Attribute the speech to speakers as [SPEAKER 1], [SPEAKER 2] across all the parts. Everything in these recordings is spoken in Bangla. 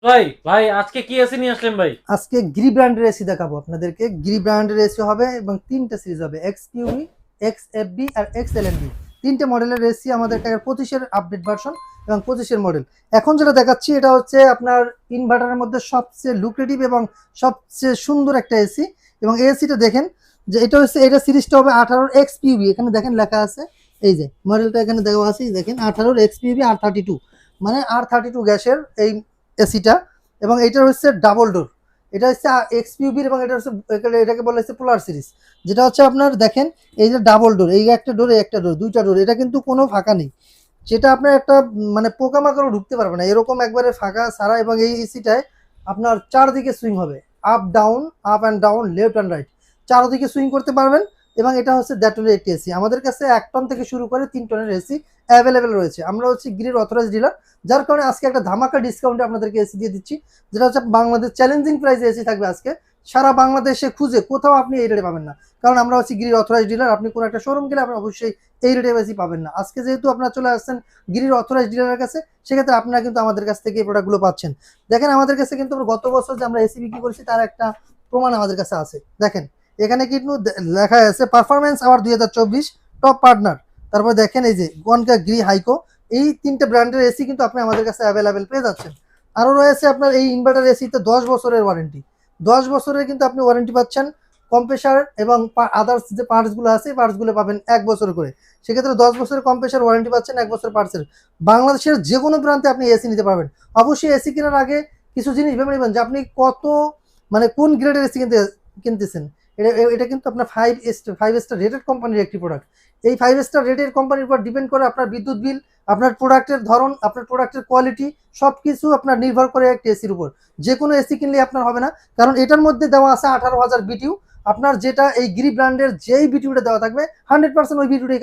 [SPEAKER 1] ভাই ভাই আজকে কি এসি নিয়ে আসলেন ভাই?
[SPEAKER 2] আজকে গ্রি ব্র্যান্ডের এসি দেখাবো আপনাদেরকে। গ্রি ব্র্যান্ডের এসি হবে এবং তিনটা সিরিজ হবে, এক্স কিউবি, এক্স এফবি আর এক্স এলএনবি। তিনটে মডেলের এসি আমাদের কাছে, 25-এর আপডেট ভার্সন এবং 25-এর মডেল। এখন যেটা দেখাচ্ছি এটা হচ্ছে আপনার ইনভার্টারের মধ্যে সবচেয়ে লুক্রেটিভ এবং সবচেয়ে সুন্দর একটা এসি। এবং এই এসিটা দেখেন যে এটা হচ্ছে, এটা সিরিজটা হবে 18 এক্স পিউবি। এখানে দেখেন লেখা আছে, এই যে মডেলটা এখানে দেওয়া আছে, দেখেন 18 এক্স পিউবি R32, মানে R32 গ্যাসের এই এসিটা। এবং এটা হচ্ছে ডাবল ডোর, এটা হচ্ছে এক্সপিউবির, এবং এটা হচ্ছে এটাকে বলা হচ্ছে পোলার সিরিজ। যেটা হচ্ছে আপনার দেখেন, এই যে ডাবল ডোর, এই একটা ডোর, একটা ডোর, দুইটা ডোর, এটা কিন্তু কোনো ফাঁকা নেই। যেটা আপনার একটা মানে পোকামাকড়ও ঢুকতে পারবে না, এরকম একবারে ফাঁকা সারা। এবং এই এসিটায় আপনার চারদিকে সুইং হবে, up down, up and down, left and right, চারদিকে সুইং করতে পারবেন। এবং এটা হচ্ছে 1.5 টনের একটি এসি। আমাদের কাছে 1 টন থেকে শুরু করে 3 টনের এসি অ্যাভেলেবেল রয়েছে। আমরা হচ্ছে গ্রির অথরাইজ ডিলার, যার কারণে আজকে একটা ধামাকা ডিসকাউন্টে আপনাদেরকে এসি দিয়ে দিচ্ছি, যেটা হচ্ছে বাংলাদেশ চ্যালেঞ্জিং প্রাইসে এসি থাকবে আজকে। সারা বাংলাদেশে খুঁজে কোথাও আপনি এই রেটে পাবেন না, কারণ আমরা হচ্ছে গ্রির অথরাইজ ডিলার। আপনি কোনো একটা শোরুম গেলে আপনি অবশ্যই এই রেটে এসি পাবেন না। আজকে যেহেতু আপনারা চলে আসছেন গ্রির অথরাইজ ডিলারের কাছে, সেক্ষেত্রে আপনারা কিন্তু আমাদের কাছ থেকে এই প্রোডাক্টগুলো পাচ্ছেন। দেখেন আমাদের কাছে কিন্তু গত বছর যে আমরা এসি বিক্রি করেছি তার একটা প্রমাণ আমাদের কাছে আছে। দেখেন এখানে কিন্তু লেখা আছে পারফরমেন্স আওয়ার 2024 টপ পার্টনার। তারপর দেখেন এই যে গনকা, গ্রি, হাইকো, এই তিনটে ব্র্যান্ডের এসি কিন্তু আপনি আমাদের কাছে অ্যাভেলেবেল পেয়ে যাচ্ছেন। আরও রয়েছে আপনার এই ইনভার্টার এসিতে 10 বছরের ওয়ারেন্টি। 10 বছরের কিন্তু আপনি ওয়ারেন্টি পাচ্ছেন। কম্প্রেসার এবং আদার্স যে পার্টসগুলো আছে, এই পার্টসগুলো পাবেন 1 বছর করে। সেক্ষেত্রে 10 বছরের কম্প্রেসার ওয়ারেন্টি পাচ্ছেন, 1 বছর পার্টসের। বাংলাদেশের যে কোনো প্রান্তে আপনি এসি নিতে পারবেন। অবশ্যই এসি কেনার আগে কিছু জিনিস ভেবে নেবেন যে আপনি কত, মানে কোন গ্রেডের এসি কিনতেছেন। এটা এটা কিন্তু আপনার 5 স্টার রেটেড কোম্পানির একটি প্রোডাক্ট। এই 5 স্টার রেটেড কোম্পানির উপর ডিপেন্ড করে আপনার বিদ্যুৎ বিল, আপনার প্রোডাক্টের ধরন, আপনার প্রোডাক্টের কোয়ালিটি, সব কিছু আপনার নির্ভর করে একটি এসির উপর। যে কোনো এসি কিনলে আপনার হবে না, কারণ এটার মধ্যে দেওয়া আছে 18,000 বিটিউ। আপনার যেটা এই গ্রি ব্র্যান্ডের যেই বিটিউটা দেওয়া থাকবে 100% ওই বিটিউটাই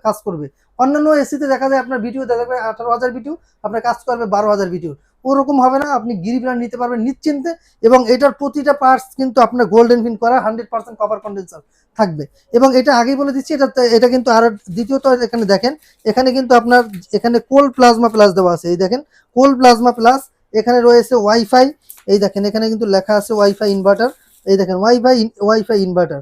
[SPEAKER 2] কাজ করবে। অন্যান্য এসিতে দেখা যায় আপনার বিটিউ দেওয়া থাকবে 18,000 বিটিউ, আপনার কাজ করবে 12,000 বিটিউ। ওরকম হবে না, আপনি গ্রি ব্র্যান্ড নিতে পারবেন নিশ্চিন্তে। এবং এটার প্রতিটা পার্টস কিন্তু আপনার গোল্ডেন ফিন করা, 100% কপার কন্ডেন্সার থাকবে। এবং এটা আগেই বলে দিচ্ছি, এটা এটা কিন্তু আর দ্বিতীয়ত এখানে দেখেন, এখানে কিন্তু আপনার এখানে কোল্ড প্লাজমা প্লাস দেওয়া আছে, এই দেখেন কোল্ড প্লাজমা প্লাস। এখানে রয়েছে ওয়াইফাই, এই দেখেন এখানে কিন্তু লেখা আছে ওয়াইফাই ইনভার্টার, এই দেখেন ওয়াইফাই ইনভার্টার,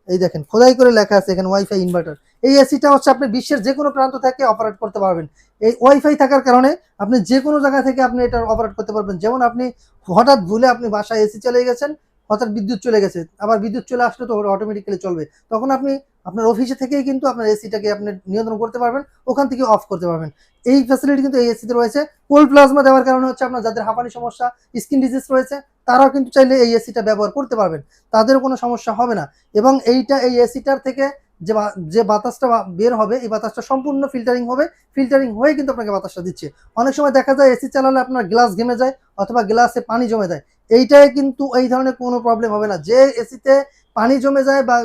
[SPEAKER 2] এই দেখেন খোদাই করে লেখা আছে এখানে ওয়াইফাই ইনভার্টার। এই এসিটা হচ্ছে আপনি বিশ্বের যে কোনো প্রান্ত থেকে অপারেট করতে পারবেন। এই ওয়াইফাই থাকার কারণে আপনি যে কোনো জায়গা থেকে আপনি এটা অপারেট করতে পারবেন। যেমন আপনি হঠাৎ ভুলে আপনি বাসায় এসি চলে গেছেন, হঠাৎ বিদ্যুৎ চলে গেছে, আবার বিদ্যুৎ চলে আসলে তো অটোমেটিক্যালি চলবে, তখন আপনি আপনার অফিসে থেকেই কিন্তু আপনার এসিটাকে আপনি নিয়ন্ত্রণ করতে পারবেন, ওখান থেকে অফ করতে পারবেন। এই ফ্যাসিলিটি কিন্তু এই এসিতে রয়েছে। কোল্ড প্লাজমা দেওয়ার কারণে হচ্ছে আপনার যাদের হাঁপানি সমস্যা, স্কিন ডিজিজ রয়েছে, তারাও কিন্তু চাইলে এই এসিটা ব্যবহার করতে পারবেন, তাদেরও কোনো সমস্যা হবে না। এবং এই এসিটার থেকে যে বাতাসটা বের হবে, এই বাতাসটা সম্পূর্ণ ফিল্টারিং হবে, ফিল্টারিং হয়ে কিন্তু আপনাকে বাতাসটা দিচ্ছে। অনেক সময় দেখা যায় এসি চালালে আপনার গ্লাস ঘেমে যায় অথবা গ্লাসে পানি জমে যায়, এইটাই কিন্তু এই ধরনের কোনো প্রবলেম হবে না। যে এসিতে পানি জমে যায় বা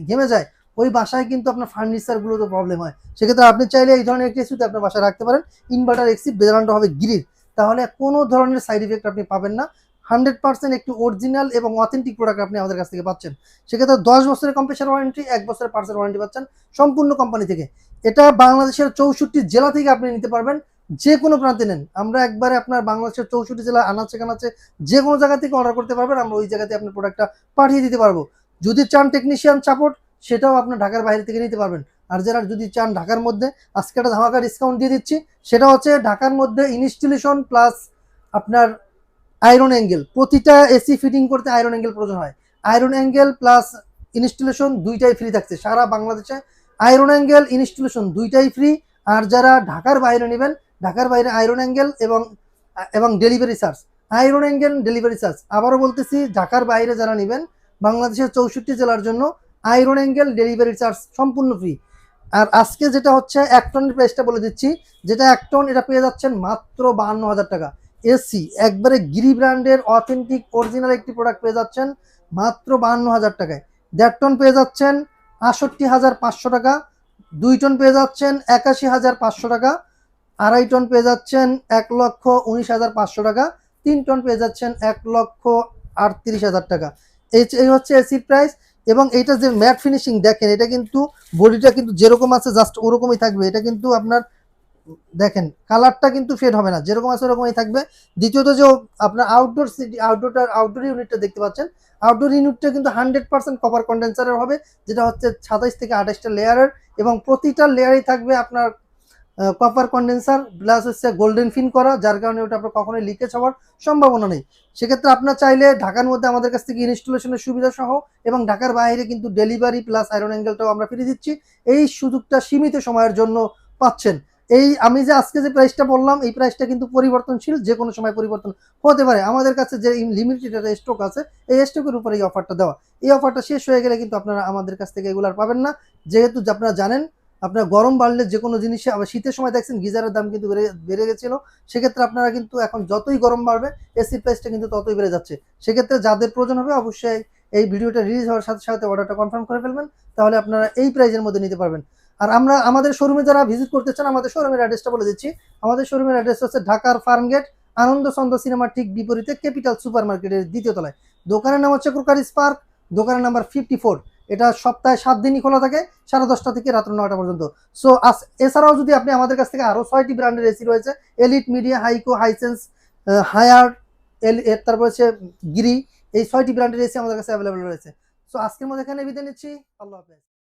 [SPEAKER 2] ঘেমে যায়, ওই বাসায় কিন্তু আপনার ফার্নিচারগুলো তো প্রবলেম হয়। সেক্ষেত্রে আপনি চাইলে এই ধরনের একটি এসিতে আপনার বাসায় রাখতে পারেন। ইনভার্টার এসি ব্র্যান্ড হবে গ্রির, তাহলে কোনো ধরনের সাইড ইফেক্ট আপনি পাবেন না। 100% একটি অরিজিনাল এবং অথেন্টিক প্রোডাক্ট আপনি আমাদের কাছ থেকে পাচ্ছেন। সেক্ষেত্রে 10 বছরের কম্প্রেসার ওয়ারেন্টি, 1 বছরের পার্সের ওয়ারেন্টি পাচ্ছেন সম্পূর্ণ কোম্পানি থেকে। এটা বাংলাদেশের 64 জেলা থেকে আপনি নিতে পারবেন, যে কোনো প্রান্তে নেন। আমরা একবারে আপনার বাংলাদেশের 64 জেলা আনাচে কানাচে যে কোনো জায়গা থেকে অর্ডার করতে পারবেন, আমরা ওই জায়গাতে আপনার প্রোডাক্টটা পাঠিয়ে দিতে পারবো। যদি চান টেকনিশিয়ান সাপোর্ট, সেটাও আপনার ঢাকার বাইরে থেকে নিতে পারবেন। আর যারা যদি চান ঢাকার মধ্যে, আজকে একটা ধামাকা ডিসকাউন্ট দিয়ে দিচ্ছি, সেটা হচ্ছে ঢাকার মধ্যে ইনস্টলেশন প্লাস আপনার আয়রন অ্যাঙ্গেল, প্রতিটা এসি ফিটিং করতে আয়রন অ্যাঙ্গেল প্রয়োজন হয়। আয়রন অ্যাঙ্গেল প্লাস ইনস্টলেশন দুইটাই ফ্রি থাকছে সারা বাংলাদেশে। আয়রন অ্যাঙ্গেল ইনস্টলেশন দুইটাই ফ্রি। আর যারা ঢাকার বাইরে নেবেন, ঢাকার বাইরে আয়রন অ্যাঙ্গেল এবং এবং delivery charge, iron angle delivery charge, আবারও বলতেছি, ঢাকার বাইরে যারা নেবেন বাংলাদেশের 64 জেলার জন্য আয়রন অ্যাঙ্গেল ডেলিভারি চার্জ সম্পূর্ণ ফ্রি। আর আজকে যেটা হচ্ছে 1 টনের প্রাইসটা বলে দিচ্ছি, যেটা 1 টন, এটা পেয়ে যাচ্ছেন মাত্র 52,000 টাকা। এসি একবারে গ্রি ব্র্যান্ডের অথেন্টিক অরিজিনাল একটি প্রোডাক্ট পেয়ে যাচ্ছেন মাত্র 52,000 টাকায়। 1.5 টন পেয়ে যাচ্ছেন 68,500 টাকা, 2 টন পেয়ে যাচ্ছেন 81,500 টাকা, 2.5 টন পেয়ে যাচ্ছেন 1,19,500 টাকা, 3 টন পেয়ে যাচ্ছেন 1,38,000 টাকা। এই হচ্ছে এসির প্রাইস। এবং এইটা যে ম্যাট ফিনিশিং দেখেন, এটা কিন্তু বডিটা কিন্তু যেরকম আছে জাস্ট ওরকমই থাকবে। এটা কিন্তু আপনার দেখেন কালারটা কিন্তু ফেড হবে না, যেরকম আছে ওরকমই থাকবে। দ্বিতীয়ত যে আপনার আউটডোর ইউনিটটা দেখতে পাচ্ছেন, আউটডোর ইউনিটটা কিন্তু 100% কপার কন্ডেন্সারের হবে, যেটা হচ্ছে 27 থেকে 28টা লেয়ারের, এবং প্রতিটা লেয়ারেই থাকবে আপনার কপার কন্ডেন্সার প্লাস হচ্ছে গোল্ডেন ফিন করা, যার কারণে ওটা আপনার কখনোই লিকেজ হওয়ার সম্ভাবনা নেই। সেক্ষেত্রে আপনার চাইলে ঢাকার মধ্যে আমাদের কাছ থেকে ইনস্টলেশনের সুবিধা সহ এবং ঢাকার বাইরে কিন্তু ডেলিভারি প্লাস আয়রন অ্যাঙ্গেলটাও আমরা ফিরে দিচ্ছি। এই সুযোগটা সীমিত সময়ের জন্য পাচ্ছেন। এই আমি যে আজকে যে প্রাইসটা বললাম, এই প্রাইসটা কিন্তু পরিবর্তনশীল, যে কোনো সময় পরিবর্তন হতে পারে। আমাদের কাছে যে লিমিটেড একটা স্টক আছে, এই স্টকের উপরে এই অফারটা দেওয়া। এই অফারটা শেষ হয়ে গেলে কিন্তু আপনারা আমাদের কাছ থেকে এগুলো আর পাবেন না, যেহেতু আপনারা জানেন আপনার গরম বাড়লে যে কোনো জিনিসে, আবার শীতের সময় দেখছেন গিজারের দাম কিন্তু বেড়ে গেছিল। সেক্ষেত্রে আপনারা কিন্তু এখন যতই গরম বাড়বে এসির প্রাইসটা কিন্তু ততই বেড়ে যাচ্ছে। সেক্ষেত্রে যাদের প্রয়োজন হবে অবশ্যই এই ভিডিওটা রিলিজ হওয়ার সাথে সাথে অর্ডারটা কনফার্ম করে ফেলবেন, তাহলে আপনারা এই প্রাইসের মধ্যে নিতে পারবেন। আর আমরা আমাদের শোরুমে যারা ভিজিট করতে চান, আমাদের শোরুমের অ্যাড্রেসটা বলে দিচ্ছি। আমাদের শোরুমের অ্যাড্রেস হচ্ছে ঢাকার ফার্মগেট, আনন্দ চন্দ্র সিনেমার ঠিক বিপরীতে ক্যাপিটাল সুপার মার্কেটের দ্বিতীয় তলায়। দোকানের নাম হচ্ছে ক্রোকারিস পার্ক, দোকানের নাম্বার 54। এটা সপ্তাহে 7 দিনই খোলা থাকে, 10:30 থেকে রাত 9টা পর্যন্ত। সো এছাড়াও যদি আপনি আমাদের কাছ থেকে আরো 6টি ব্র্যান্ডের এসি রয়েছে, Elite, Midea, Haiko, Hisense, Haier, তারপর হচ্ছে গিরি, এই 6টি ব্র্যান্ডের এসি আমাদের কাছে অ্যাভেলেবল রয়েছে। সো আজকের মধ্যে এখানে বিদায় নিচ্ছি। আল্লাহ হাফেজ।